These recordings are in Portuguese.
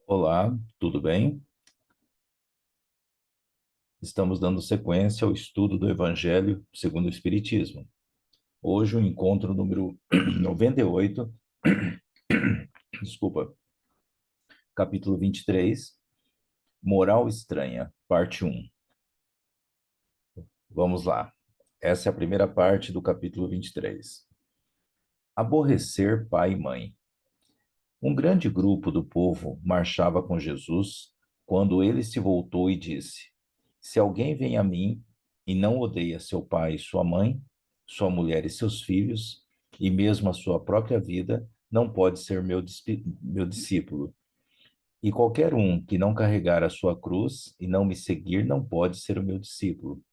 Olá, tudo bem? Estamos dando sequência ao estudo do Evangelho segundo o Espiritismo. Hoje o encontro número 98, desculpa, capítulo 23, Moral Estranha, parte 1. Vamos lá. Essa é a primeira parte do capítulo 23. Aborrecer pai e mãe. Um grande grupo do povo marchava com Jesus quando ele se voltou e disse: Se alguém vem a mim e não odeia seu pai e sua mãe, sua mulher e seus filhos, e mesmo a sua própria vida, não pode ser meu discípulo. E qualquer um que não carregar a sua cruz e não me seguir não pode ser o meu discípulo.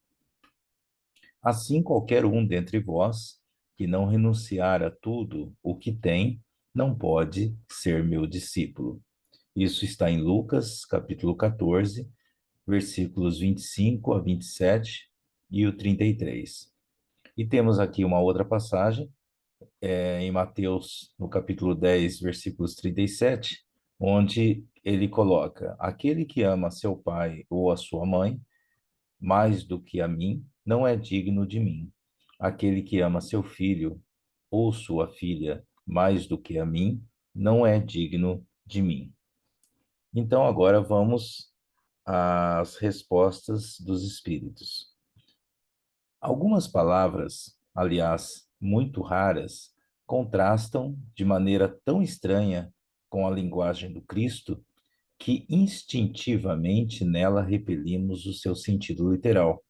Assim, qualquer um dentre vós que não renunciar a tudo o que tem, não pode ser meu discípulo. Isso está em Lucas, capítulo 14, versículos 25 a 27 e o 33. E temos aqui uma outra passagem, em Mateus, no capítulo 10, versículos 37, onde ele coloca: Aquele que ama seu pai ou a sua mãe mais do que a mim, não é digno de mim. Aquele que ama seu filho ou sua filha mais do que a mim, não é digno de mim. Então, agora vamos às respostas dos espíritos. Algumas palavras, aliás, muito raras, contrastam de maneira tão estranha com a linguagem do Cristo que instintivamente nela repelimos o seu sentido literal.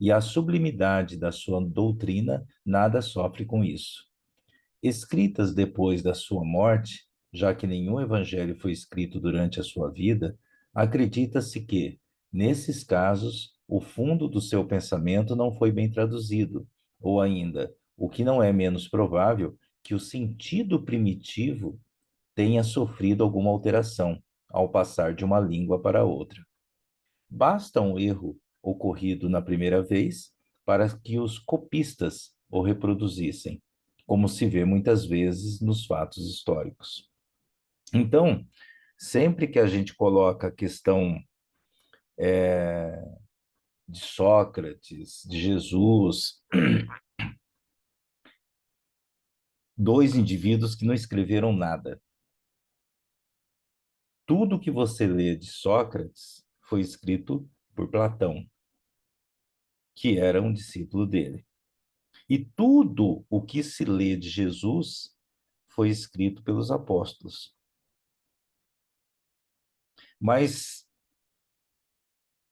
E a sublimidade da sua doutrina nada sofre com isso. Escritas depois da sua morte, já que nenhum evangelho foi escrito durante a sua vida, acredita-se que, nesses casos, o fundo do seu pensamento não foi bem traduzido, ou ainda, o que não é menos provável, que o sentido primitivo tenha sofrido alguma alteração ao passar de uma língua para outra. Basta um erro ocorrido na primeira vez para que os copistas o reproduzissem, como se vê muitas vezes nos fatos históricos. Então, sempre que a gente coloca a questão de Sócrates, de Jesus, dois indivíduos que não escreveram nada. Tudo que você lê de Sócrates foi escrito por Platão, que era um discípulo dele. E tudo o que se lê de Jesus foi escrito pelos apóstolos. Mas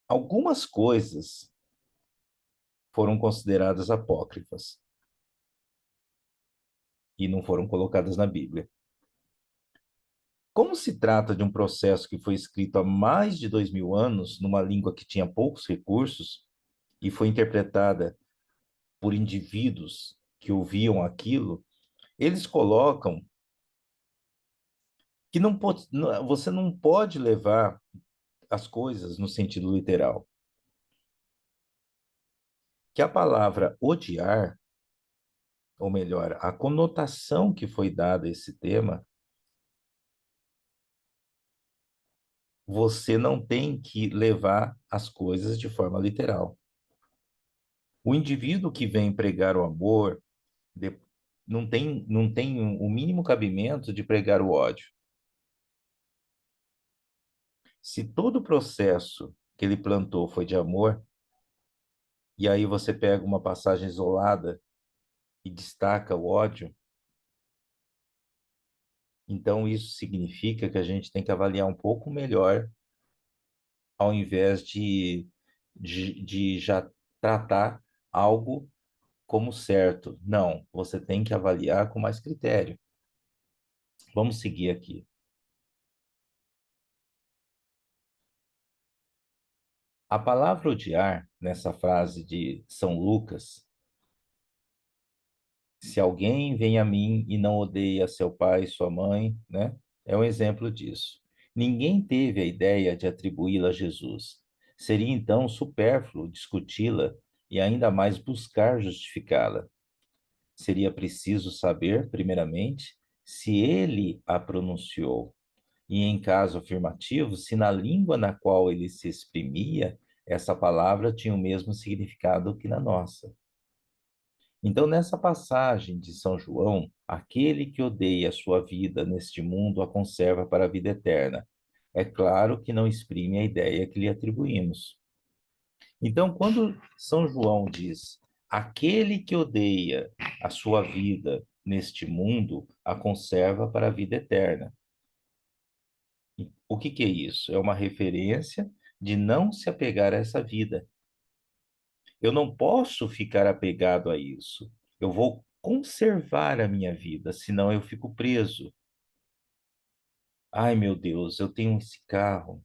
algumas coisas foram consideradas apócrifas e não foram colocadas na Bíblia. Como se trata de um processo que foi escrito há mais de 2000 anos, numa língua que tinha poucos recursos, e foi interpretada por indivíduos que ouviam aquilo, eles colocam que você não pode levar as coisas no sentido literal. Que a palavra odiar, ou melhor, a conotação que foi dada a esse tema, você não tem que levar as coisas de forma literal. O indivíduo que vem pregar o amor de- não tem o mínimo cabimento de pregar o ódio. Se todo o processo que ele plantou foi de amor, e aí você pega uma passagem isolada e destaca o ódio, então isso significa que a gente tem que avaliar um pouco melhor ao invés de já tratar algo como certo. Não, você tem que avaliar com mais critério. Vamos seguir aqui. A palavra odiar, nessa frase de São Lucas, se alguém vem a mim e não odeia seu pai e sua mãe, né? É um exemplo disso. Ninguém teve a ideia de atribuí-la a Jesus. Seria então supérfluo discuti-la e ainda mais buscar justificá-la. Seria preciso saber, primeiramente, se ele a pronunciou. E em caso afirmativo, se na língua na qual ele se exprimia, essa palavra tinha o mesmo significado que na nossa. Então, nessa passagem de São João, aquele que odeia a sua vida neste mundo a conserva para a vida eterna. É claro que não exprime a ideia que lhe atribuímos. Então, quando São João diz: aquele que odeia a sua vida neste mundo a conserva para a vida eterna. O que que é isso? É uma referência de não se apegar a essa vida. Eu não posso ficar apegado a isso. Eu vou conservar a minha vida, senão eu fico preso. Ai, meu Deus, eu tenho esse carro.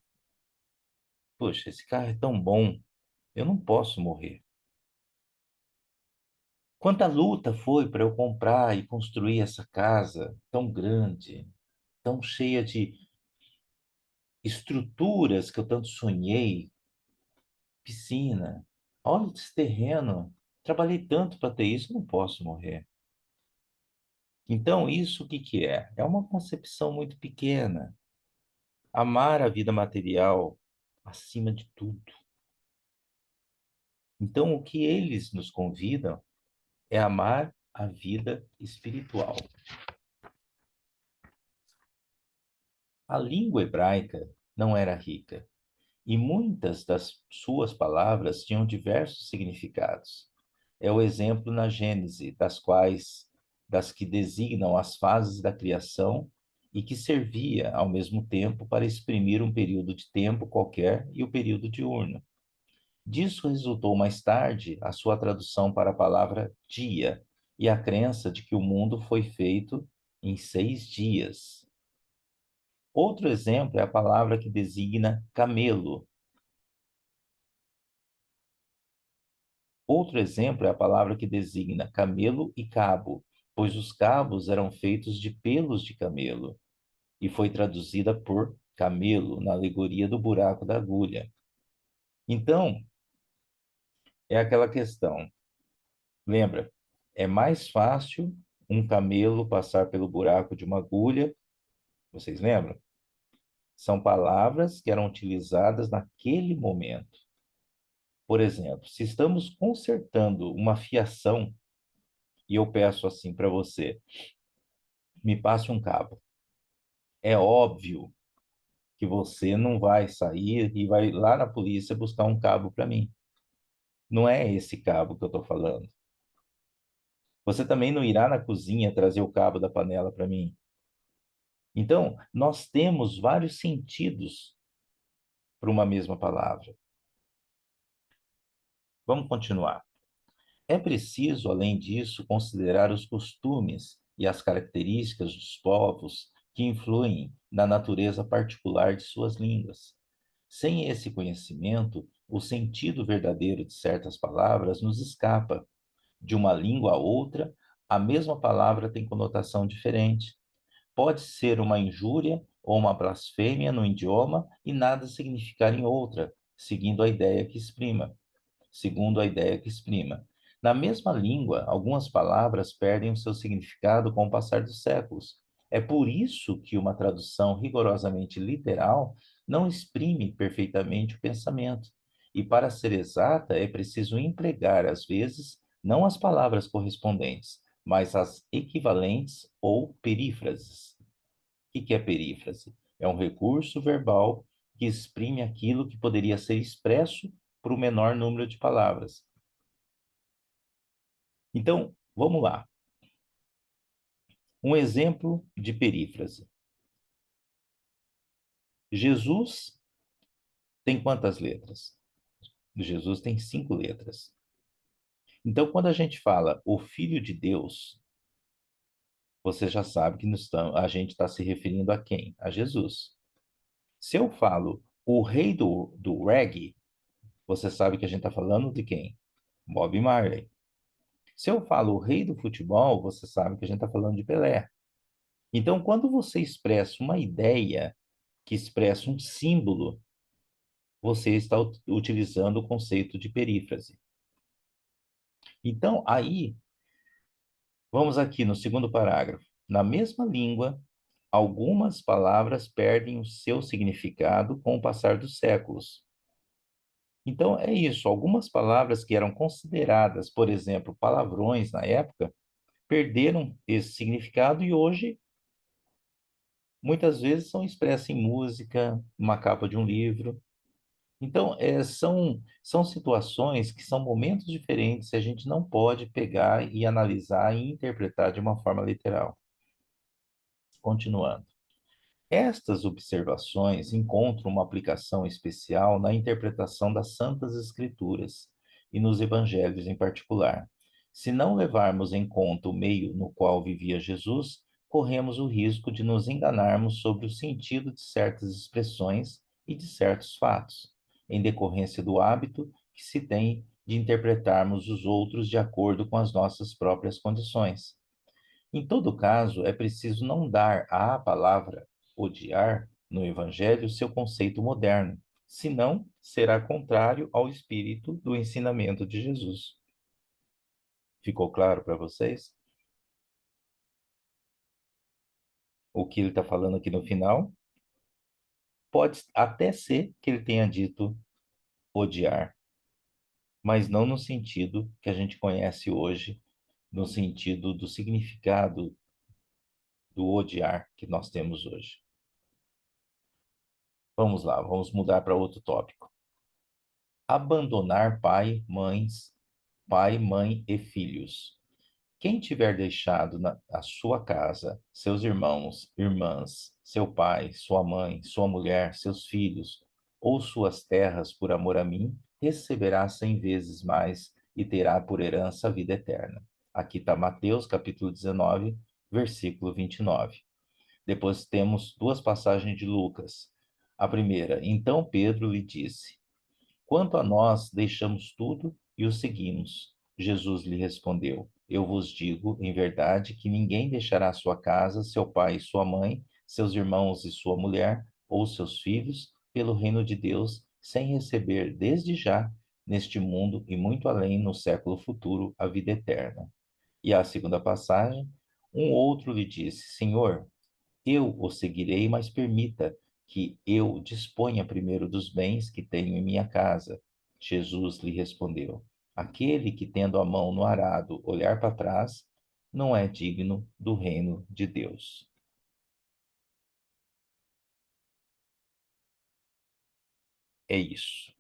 Poxa, esse carro é tão bom. Eu não posso morrer. Quanta luta foi para eu comprar e construir essa casa tão grande, tão cheia de estruturas que eu tanto sonhei, piscina. Olha esse terreno. Trabalhei tanto para ter isso, não posso morrer. Então, isso o que que é? É uma concepção muito pequena. Amar a vida material acima de tudo. Então, o que eles nos convidam é amar a vida espiritual. A língua hebraica não era rica e muitas das suas palavras tinham diversos significados. É o exemplo na Gênese, das que designam as fases da criação e que servia ao mesmo tempo para exprimir um período de tempo qualquer e o período diurno. Disso resultou mais tarde a sua tradução para a palavra dia e a crença de que o mundo foi feito em 6 dias. Outro exemplo é a palavra que designa camelo. Outro exemplo é a palavra que designa camelo e cabo, pois os cabos eram feitos de pelos de camelo, e foi traduzida por camelo na alegoria do buraco da agulha. Então, é aquela questão. Lembra? É mais fácil um camelo passar pelo buraco de uma agulha. Vocês lembram? São palavras que eram utilizadas naquele momento. Por exemplo, se estamos consertando uma fiação e eu peço assim para você, me passe um cabo. É óbvio que você não vai sair e vai lá na polícia buscar um cabo para mim. Não é esse cabo que eu estou falando. Você também não irá na cozinha trazer o cabo da panela para mim. Então, nós temos vários sentidos para uma mesma palavra. Vamos continuar. É preciso, além disso, considerar os costumes e as características dos povos que influem na natureza particular de suas línguas. Sem esse conhecimento, o sentido verdadeiro de certas palavras nos escapa. De uma língua a outra, a mesma palavra tem conotação diferente. Pode ser uma injúria ou uma blasfêmia no idioma e nada significar em outra, segundo a ideia que exprima. Na mesma língua, algumas palavras perdem o seu significado com o passar dos séculos. É por isso que uma tradução rigorosamente literal não exprime perfeitamente o pensamento. E para ser exata, é preciso empregar, às vezes, não as palavras correspondentes, mas as equivalentes ou perífrases. O que é perífrase? É um recurso verbal que exprime aquilo que poderia ser expresso por um menor número de palavras. Então, vamos lá. Um exemplo de perífrase. Jesus tem quantas letras? Jesus tem 5 letras. Então, quando a gente fala o Filho de Deus, você já sabe que a gente está se referindo a quem? A Jesus. Se eu falo o rei do reggae, você sabe que a gente está falando de quem? Bob Marley. Se eu falo o rei do futebol, você sabe que a gente está falando de Pelé. Então, quando você expressa uma ideia que expressa um símbolo, você está utilizando o conceito de perífrase. Então, aí, vamos aqui no segundo parágrafo. Na mesma língua, Algumas palavras perdem o seu significado com o passar dos séculos. Então, é isso. Algumas palavras que eram consideradas, por exemplo, palavrões na época, perderam esse significado e hoje, muitas vezes, são expressas em música, numa capa de um livro. Então, são situações que são momentos diferentes e a gente não pode pegar e analisar e interpretar de uma forma literal. Continuando. Estas observações encontram uma aplicação especial na interpretação das Santas Escrituras e nos Evangelhos em particular. Se não levarmos em conta o meio no qual vivia Jesus, corremos o risco de nos enganarmos sobre o sentido de certas expressões e de certos fatos, em decorrência do hábito que se tem de interpretarmos os outros de acordo com as nossas próprias condições. Em todo caso, é preciso não dar à palavra odiar no Evangelho seu conceito moderno, senão será contrário ao espírito do ensinamento de Jesus. Ficou claro para vocês? O que ele está falando aqui no final? Pode até ser que ele tenha dito odiar, mas não no sentido que a gente conhece hoje, no sentido do significado do odiar que nós temos hoje. Vamos lá, vamos mudar para outro tópico. Abandonar pai, mãe e filhos. Quem tiver deixado a sua casa, seus irmãos, irmãs, seu pai, sua mãe, sua mulher, seus filhos ou suas terras por amor a mim, receberá 100 vezes mais e terá por herança a vida eterna. Aqui está Mateus, capítulo 19, versículo 29. Depois temos duas passagens de Lucas. A primeira, então Pedro lhe disse: Quanto a nós, deixamos tudo e o seguimos. Jesus lhe respondeu: Eu vos digo, em verdade, que ninguém deixará sua casa, seu pai e sua mãe, seus irmãos e sua mulher, ou seus filhos, pelo reino de Deus, sem receber desde já, neste mundo e muito além, no século futuro, a vida eterna. E a segunda passagem, um outro lhe disse: Senhor, eu o seguirei, mas permita que eu disponha primeiro dos bens que tenho em minha casa. Jesus lhe respondeu: Aquele que, tendo a mão no arado, olhar para trás, não é digno do reino de Deus. É isso.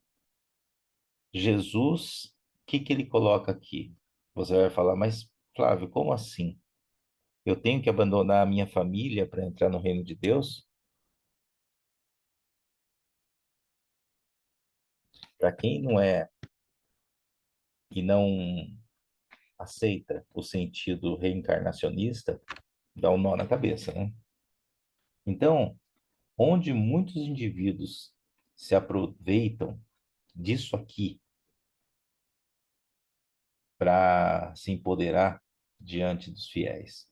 Jesus, o que que ele coloca aqui? Você vai falar, mas Flávio, como assim? Eu tenho que abandonar a minha família para entrar no reino de Deus? Para quem não é e não aceita o sentido reencarnacionista, dá um nó na cabeça, né? Então, onde muitos indivíduos se aproveitam disso aqui para se empoderar diante dos fiéis,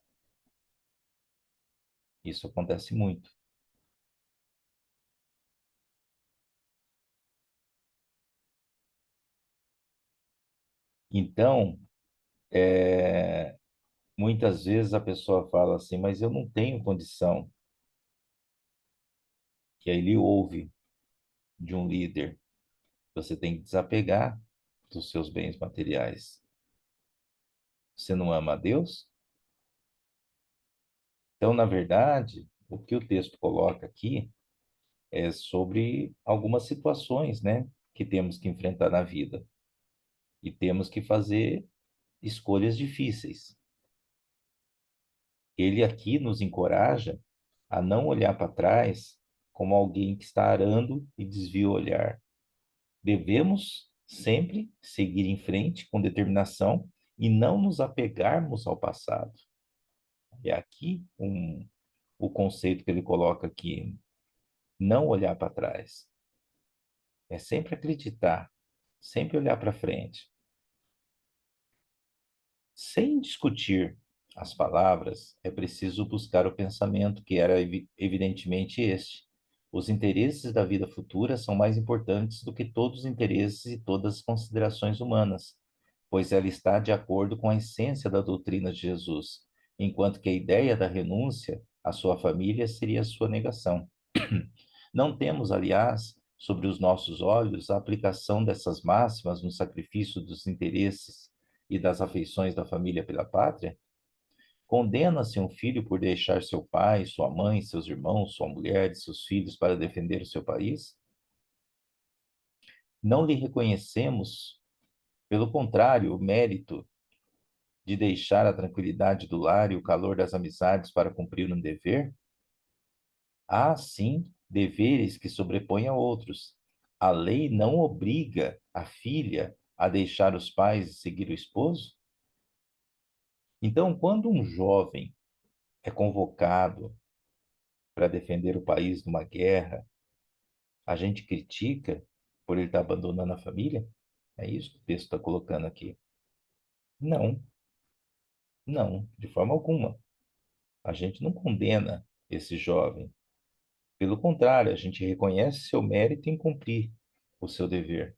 isso acontece muito. Então, muitas vezes a pessoa fala assim, mas eu não tenho condição. Que aí ele ouve de um líder, você tem que desapegar dos seus bens materiais. Você não ama a Deus? Então, na verdade, o que o texto coloca aqui é sobre algumas situações, né, que temos que enfrentar na vida e temos que fazer escolhas difíceis. Ele aqui nos encoraja a não olhar para trás como alguém que está arando e desvia o olhar. Devemos sempre seguir em frente com determinação e não nos apegarmos ao passado. É aqui o conceito que ele coloca aqui, não olhar para trás. É sempre acreditar, sempre olhar para frente. Sem discutir as palavras, é preciso buscar o pensamento, que era evidentemente este. Os interesses da vida futura são mais importantes do que todos os interesses e todas as considerações humanas, pois ela está de acordo com a essência da doutrina de Jesus, enquanto que a ideia da renúncia A sua família seria a sua negação. Não temos, aliás, sobre os nossos olhos a aplicação dessas máximas no sacrifício dos interesses e das afeições da família pela pátria? Condena-se um filho por deixar seu pai, sua mãe, seus irmãos, sua mulher e seus filhos para defender o seu país? Não lhe reconhecemos, pelo contrário, o mérito de deixar a tranquilidade do lar e o calor das amizades para cumprir um dever? Há, sim, deveres que sobrepõem a outros. A lei não obriga a filha a deixar os pais e seguir o esposo? Então, quando um jovem é convocado para defender o país numa guerra, a gente critica por ele estar abandonando a família? É isso que o texto está colocando aqui. Não, não, de forma alguma. A gente não condena esse jovem. Pelo contrário, a gente reconhece seu mérito em cumprir o seu dever.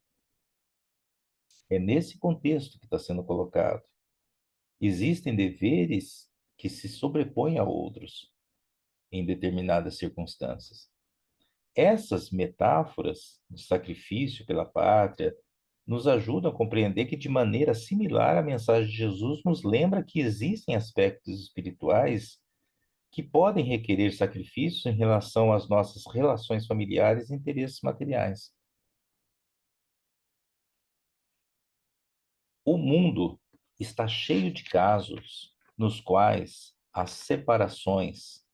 É nesse contexto que está sendo colocado. Existem deveres que se sobrepõem a outros em determinadas circunstâncias. Essas metáforas de sacrifício pela pátria nos ajudam a compreender que, de maneira similar, a mensagem de Jesus nos lembra que existem aspectos espirituais que podem requerer sacrifícios em relação às nossas relações familiares e interesses materiais. O mundo está cheio de casos nos quais as separações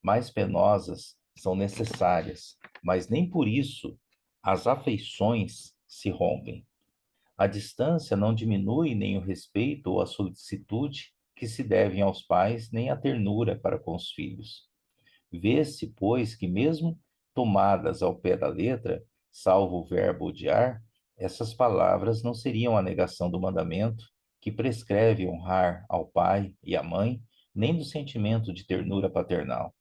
mais penosas são necessárias, mas nem por isso as afeições se rompem. A distância não diminui nem o respeito ou a solicitude que se devem aos pais, nem a ternura para com os filhos. Vê-se, pois, que mesmo tomadas ao pé da letra, salvo o verbo odiar, essas palavras não seriam a negação do mandamento que prescreve honrar ao pai e à mãe, nem do sentimento de ternura paternal.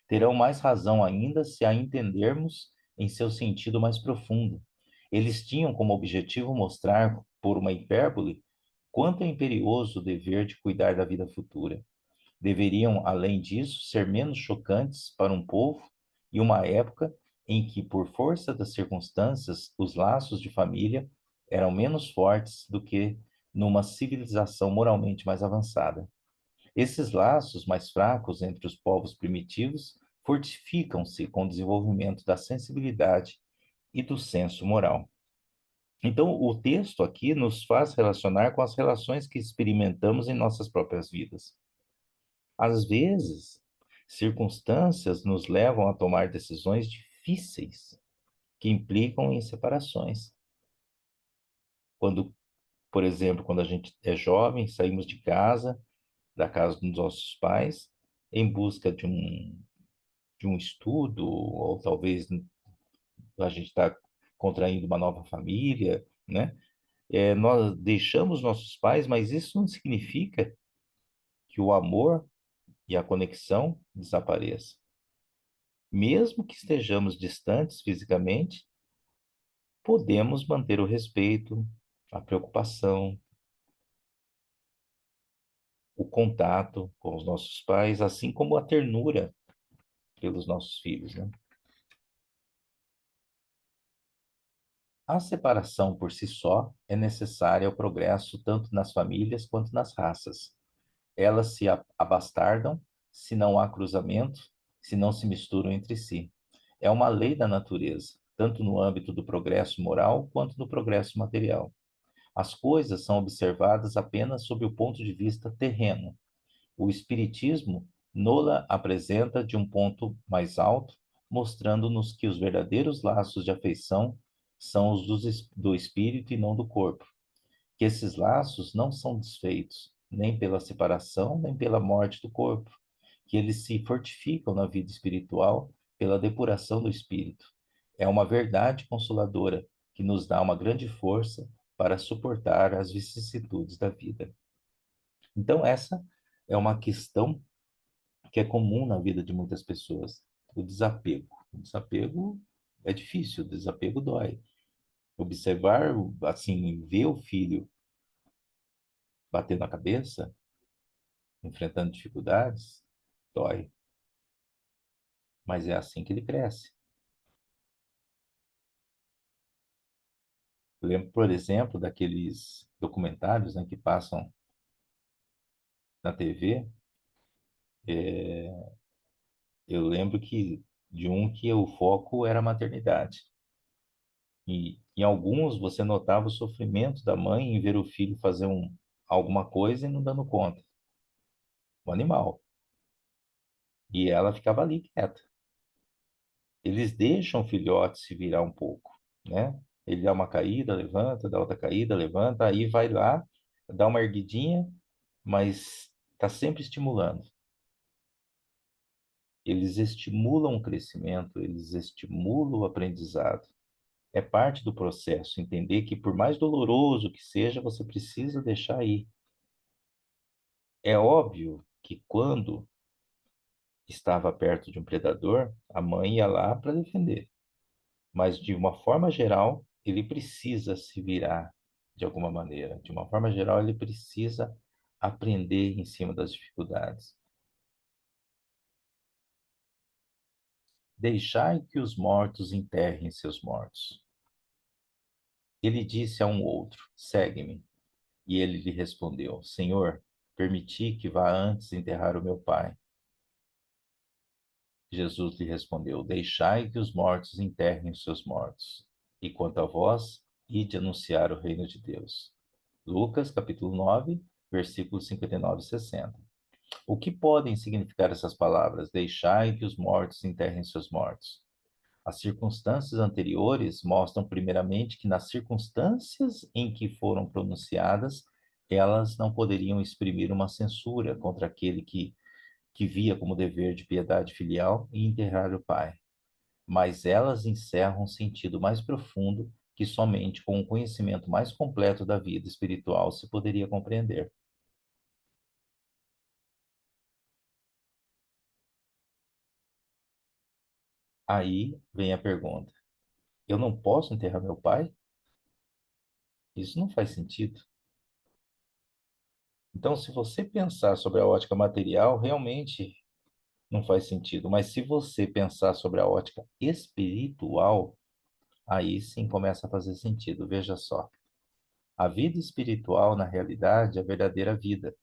Terão mais razão ainda se a entendermos em seu sentido mais profundo. Eles tinham como objetivo mostrar, por uma hipérbole, quanto é imperioso o dever de cuidar da vida futura. Deveriam, além disso, ser menos chocantes para um povo e uma época em que, por força das circunstâncias, os laços de família eram menos fortes do que numa civilização moralmente mais avançada. Esses laços mais fracos entre os povos primitivos fortificam-se com o desenvolvimento da sensibilidade e do senso moral. Então, o texto aqui nos faz relacionar com as relações que experimentamos em nossas próprias vidas. Às vezes, circunstâncias nos levam a tomar decisões difíceis que implicam em separações. Quando, por exemplo, quando a gente é jovem, saímos de casa, da casa dos nossos pais, em busca de um estudo, ou talvez a gente está contraindo uma nova família, né? Nós deixamos nossos pais, mas isso não significa que o amor e a conexão desapareçam. Mesmo que estejamos distantes fisicamente, podemos manter o respeito, a preocupação, o contato com os nossos pais, assim como a ternura pelos nossos filhos, né? A separação por si só é necessária ao progresso tanto nas famílias quanto nas raças. Elas se abastardam se não há cruzamento, se não se misturam entre si. É uma lei da natureza, tanto no âmbito do progresso moral quanto no progresso material. As coisas são observadas apenas sob o ponto de vista terreno. O Espiritismo nola apresenta de um ponto mais alto, mostrando-nos que os verdadeiros laços de afeição são os do espírito e não do corpo, que esses laços não são desfeitos, nem pela separação, nem pela morte do corpo, que eles se fortificam na vida espiritual pela depuração do espírito. É uma verdade consoladora que nos dá uma grande força para suportar as vicissitudes da vida. Então, essa é uma questão que é comum na vida de muitas pessoas, o desapego. O desapego é difícil, o desapego dói. Observar, assim, ver o filho batendo a cabeça, enfrentando dificuldades, dói. mas é assim que ele cresce. Eu lembro, por exemplo, daqueles documentários, né, que passam na TV. Eu lembro que de um que o foco era a maternidade. E em alguns você notava o sofrimento da mãe em ver o filho fazer alguma coisa e não dando conta. O animal. E ela ficava ali quieta. Eles deixam o filhote se virar um pouco, né? Ele dá uma caída, levanta, dá outra caída, levanta, aí vai lá, dá uma erguidinha, mas está sempre estimulando. Eles estimulam o crescimento, eles estimulam o aprendizado. É parte do processo, entender que por mais doloroso que seja, você precisa deixar ir. É óbvio que quando estava perto de um predador, a mãe ia lá para defender. Mas de uma forma geral, ele precisa se virar de alguma maneira. De uma forma geral, ele precisa aprender em cima das dificuldades. Deixai que os mortos enterrem seus mortos. Ele disse a um outro: segue-me. E ele lhe respondeu: Senhor, permiti que vá antes enterrar o meu pai. Jesus lhe respondeu: deixai que os mortos enterrem os seus mortos. E quanto a vós, ide anunciar o reino de Deus. Lucas, capítulo 9, versículos 59 e 60. O que podem significar essas palavras? Deixai que os mortos enterrem seus mortos. As circunstâncias anteriores mostram, primeiramente, que nas circunstâncias em que foram pronunciadas, elas não poderiam exprimir uma censura contra aquele que via como dever de piedade filial e enterrar o pai. Mas elas encerram um sentido mais profundo que somente com um conhecimento mais completo da vida espiritual se poderia compreender. Aí vem a pergunta: eu não posso enterrar meu pai? Isso não faz sentido. Então, se você pensar sobre a ótica material, realmente não faz sentido. Mas se você pensar sobre a ótica espiritual, aí sim começa a fazer sentido. Veja só. A vida espiritual, na realidade, é a verdadeira vida.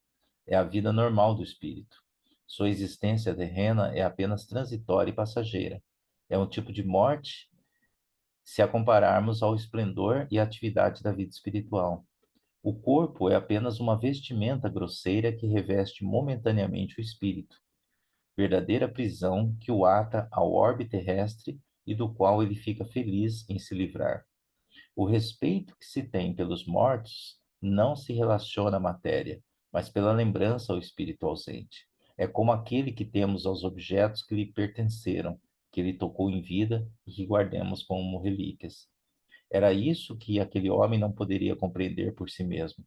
É a vida normal do espírito. Sua existência terrena é apenas transitória e passageira. É um tipo de morte se a compararmos ao esplendor e atividade da vida espiritual. O corpo é apenas uma vestimenta grosseira que reveste momentaneamente o espírito, verdadeira prisão que o ata ao orbe terrestre e do qual ele fica feliz em se livrar. O respeito que se tem pelos mortos não se relaciona à matéria, mas pela lembrança ao espírito ausente. É como aquele que temos aos objetos que lhe pertenceram, que ele tocou em vida e que guardemos como relíquias. Era isso que aquele homem não poderia compreender por si mesmo.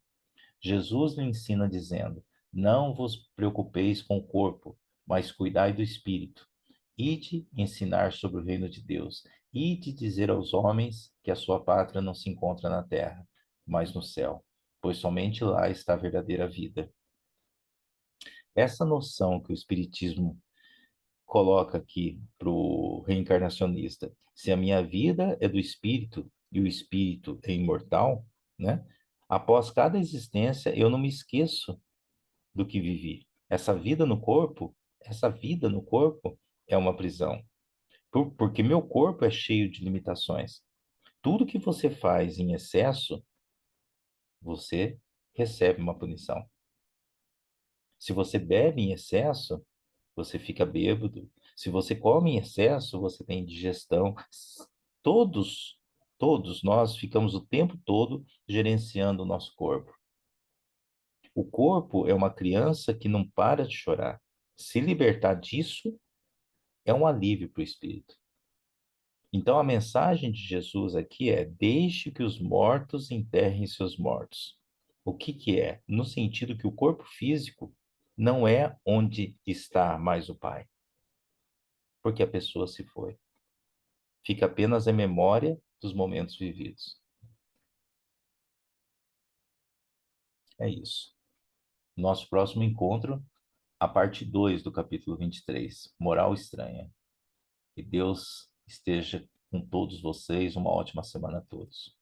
Jesus lhe ensina dizendo: não vos preocupeis com o corpo, mas cuidai do espírito. Ide ensinar sobre o reino de Deus. Ide dizer aos homens que a sua pátria não se encontra na terra, mas no céu, pois somente lá está a verdadeira vida. Essa noção que o Espiritismo coloca aqui para o reencarnacionista, se a minha vida é do espírito e o espírito é imortal, né? Após cada existência, eu não me esqueço do que vivi. Essa vida no corpo é uma prisão, porque meu corpo é cheio de limitações. Tudo que você faz em excesso, você recebe uma punição. Se você bebe em excesso, você fica bêbado. Se você come em excesso, você tem indigestão. Todos, todos nós ficamos o tempo todo gerenciando o nosso corpo. O corpo é uma criança que não para de chorar. Se libertar disso é um alívio para o espírito. Então, a mensagem de Jesus aqui é: deixe que os mortos enterrem seus mortos. O que que é? No sentido que o corpo físico não é onde está mais o Pai, porque a pessoa se foi. Fica apenas a memória dos momentos vividos. É isso. Nosso próximo encontro, a parte 2 do capítulo 23, Moral Estranha. Que Deus esteja com todos vocês. Uma ótima semana a todos.